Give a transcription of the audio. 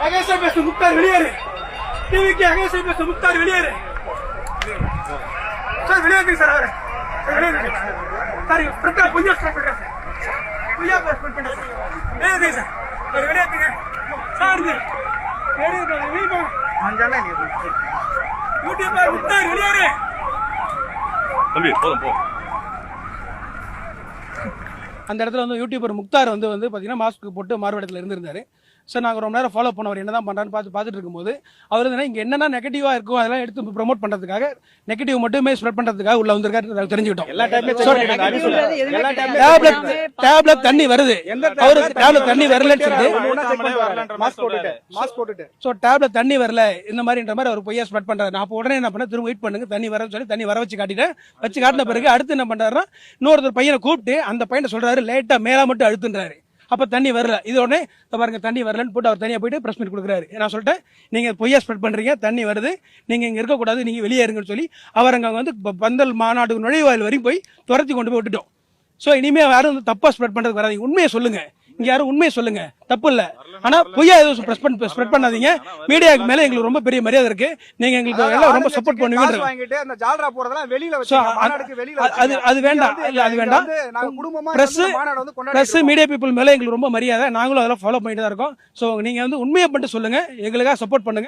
அகேசா பேச முக்தார் வெளியேறு. டிவிக்கு அகேசா பேச முக்தார் வெளியேறு. சார் வெளியேறுங்க சார் அவரை. வெளியேறுங்க சார். பிரச்சனை பொய்யா ஸ்டார்ட் பண்ணுறேன் சார். பொய்யா ஸ்டார்ட் பண்ணுறேன் சார். வெளியேறுங்க சார். வெளியேற்றுங்க சார். வெளியேறுங்க. யூடியூபர் முக்தார் வெளியேறு. தம்பி போதும் போ. அந்த இடத்துல வந்து யூடியூபர் முக்தார் வந்து பார்த்தீங்கன்னா மாஸ்க் போட்டு மாறுவேடத்தில் இருந்திருந்தாரு. ஸோ நாங்கள் ரொம்ப நேரம் ஃபாலோ பண்ணவர் என்ன தான் பண்ணுறான்னு பார்த்துட்டு இருக்கும்போது அவர் வந்து இங்கே என்னென்ன நெகட்டிவாக இருக்கும் அதெல்லாம் எடுத்து ப்ரொமோட் பண்ணுறதுக்காக நெகட்டிவ் மட்டுமே ஸ்ப்ரெட் பண்ணுறதுக்காக உள்ள வந்திருக்காரு தெரிஞ்சுக்கிட்டோம். டேப்லெட் தண்ணி வருது, அவருக்கு டேப்லெட் தண்ணி வரலன்னு சொல்லிட்டு ஸோ டேப்லெட் தண்ணி வரல இந்த மாதிரின்ற மாதிரி அவர் பொய்யா ஸ்ப்ரெட் பண்ணுறாரு. நான் அப்போ உடனே என்ன பண்ண திரும்ப வெயிட் பண்ணுங்க தண்ணி வரன்னு சொல்லி தண்ணி வர வச்சு காட்டிட்டேன். வச்சு காட்டின பிறகு அடுத்து என்ன பண்ணுறாருன்னா இன்னொருத்தர் பையனை கூப்பிட்டு அந்த பையனை சொல்றாரு லேட்டாக மேலே மட்டும் அழுத்துன்றாரு. அப்ப தண்ணி வரல. இது உடனே பாருங்க தண்ணி வரலன்னு போட்டு அவர் தனியா போயிட்டு பிரஸ் மீட் கொடுக்குறாரு. நான் சொல்லிட்டேன் நீங்க பொய்யா ஸ்ப்ரெட் பண்றீங்க, தண்ணி வருது, நீங்க இங்க இருக்கக்கூடாது, நீங்க வெளியே இருங்கன்னு சொல்லி அவர் அங்க வந்து பந்தல் மாநாடு நுழைவாயில் வரையும் போய் துரத்தி கொண்டு போய் விட்டுட்டோம். ஸோ இனிமே யாரும் வந்து தப்பா ஸ்ப்ரெட் பண்றதுக்கு வராதீங்க. உண்மையை சொல்லுங்க, இங்க யாரும் உண்மையை சொல்லுங்க, தப்பு இல்ல. ஆனா பொய்யா எதுவும் ஸ்ப்ரெட் பண்ணாதீங்க. மீடியாவுக்கு மேல எங்களுக்கு ரொம்ப பெரிய மரியாதை இருக்கு. நீங்க எங்களுக்கு எல்லாம் ரொம்ப சப்போர்ட் பண்ணுவீங்க. அது வேண்டாம், அது வேண்டாம். பிரஸ் மீடியா பீப்புள் மேல எங்களுக்கு ரொம்ப மரியாதை. நாங்களும் அதெல்லாம் ஃபாலோ பண்ணிட்டு தான் இருக்கோம். ஸோ நீங்க வந்து உண்மையை மட்டும் சொல்லுங்க, எங்களுக்காக சப்போர்ட் பண்ணுங்க.